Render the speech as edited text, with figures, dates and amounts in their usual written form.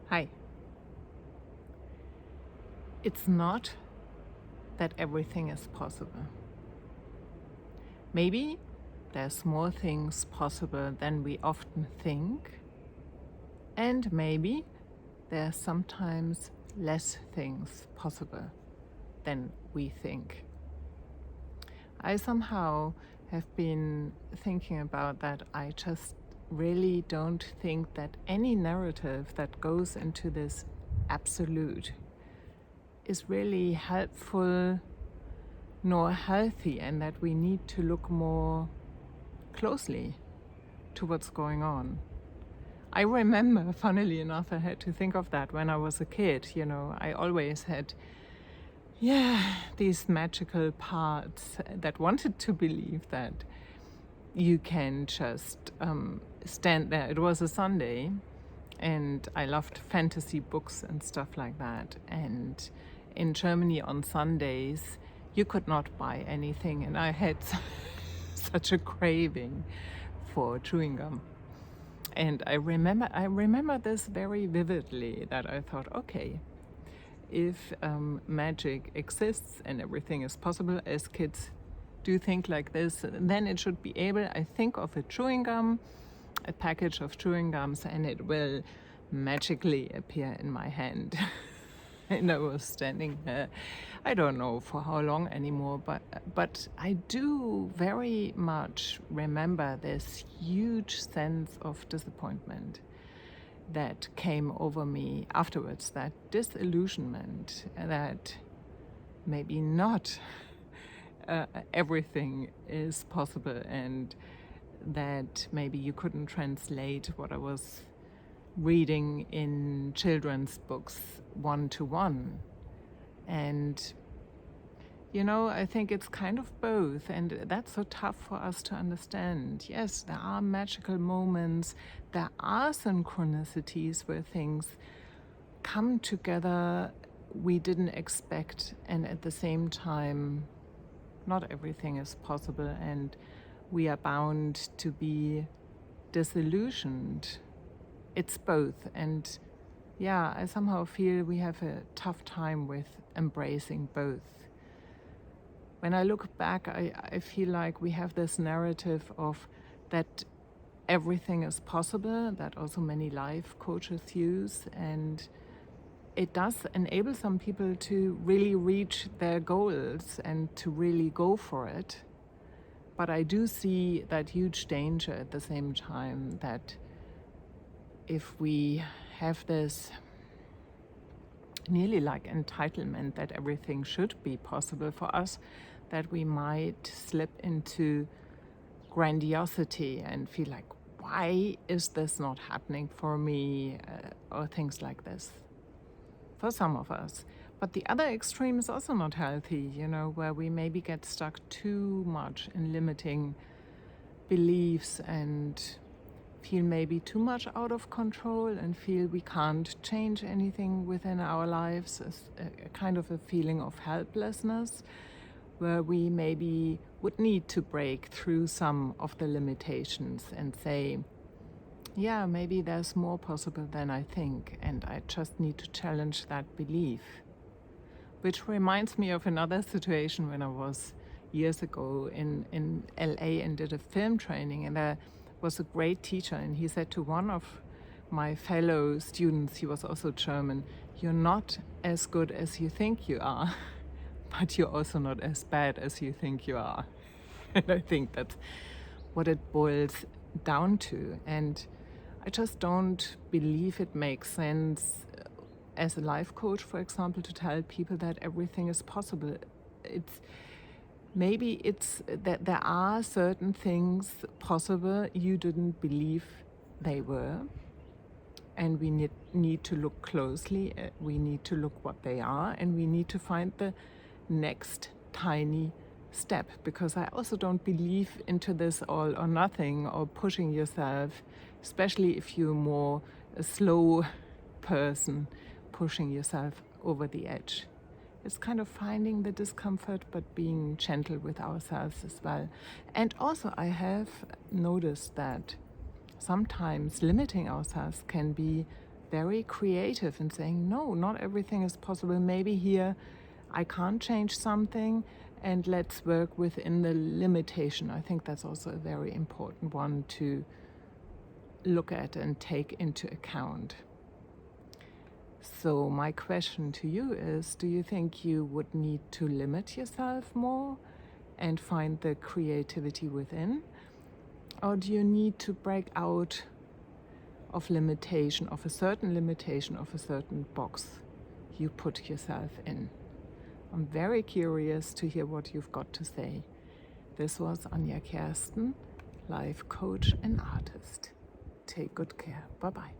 Hi. It's not that everything is possible. Maybe there's more things possible than we often think, and maybe there's sometimes less things possible than we think. I somehow have been thinking about that. I just really don't think that any narrative that goes into this absolute is really helpful nor healthy, and that we need to look more closely to what's going on. I remember, funnily enough, I had to think of that when I was a kid. I always had, these magical parts that wanted to believe that you can just stand there. It was a Sunday, and I loved fantasy books and stuff like that. And in Germany on Sundays, you could not buy anything, and I had such a craving for chewing gum. And I remember this very vividly, that I thought, okay, if magic exists and everything is possible, as kids do think like this, then it should be able, I think of a chewing gum, a package of chewing gums, and it will magically appear in my hand. And I was standing there, I don't know for how long anymore, but I do very much remember this huge sense of disappointment that came over me afterwards, that disillusionment, that maybe not everything is possible, and that maybe you couldn't translate what I was reading in children's books one-to-one. And I think it's kind of both, and that's so tough for us to understand. Yes, there are magical moments, there are synchronicities where things come together we didn't expect, and at the same time, not everything is possible, and we are bound to be disillusioned. It's both, and I somehow feel we have a tough time with embracing both. When I look back, I feel like we have this narrative of that everything is possible, that also many life coaches use, and it does enable some people to really reach their goals and to really go for it. But I do see that huge danger at the same time, that if we have this nearly like entitlement that everything should be possible for us, that we might slip into grandiosity and feel like, why is this not happening for me, or things like this for some of us. But the other extreme is also not healthy, where we maybe get stuck too much in limiting beliefs and feel maybe too much out of control and feel we can't change anything within our lives, as a kind of a feeling of helplessness, where we maybe would need to break through some of the limitations and say, maybe there's more possible than I think, and I just need to challenge that belief. Which reminds me of another situation when I was years ago in LA and did a film training, and there was a great teacher, and he said to one of my fellow students, he was also German, "You're not as good as you think you are, but you're also not as bad as you think you are." And I think that's what it boils down to. And I just don't believe it makes sense as a life coach, for example, to tell people that everything is possible. Maybe it's that there are certain things possible you didn't believe they were, and we need to look closely. We need to look what they are, and we need to find the next tiny step, because I also don't believe into this all or nothing, or pushing yourself, especially if you're more a slow person, pushing yourself over the edge. It's kind of finding the discomfort, but being gentle with ourselves as well. And also I have noticed that sometimes limiting ourselves can be very creative in saying, no, not everything is possible. Maybe here I can't change something, and let's work within the limitation. I think that's also a very important one to look at and take into account. So my question to you is, do you think you would need to limit yourself more and find the creativity within? Or do you need to break out of limitation, of a certain box you put yourself in? I'm very curious to hear what you've got to say. This was Anja Kersten, life coach and artist. Take good care. Bye-bye.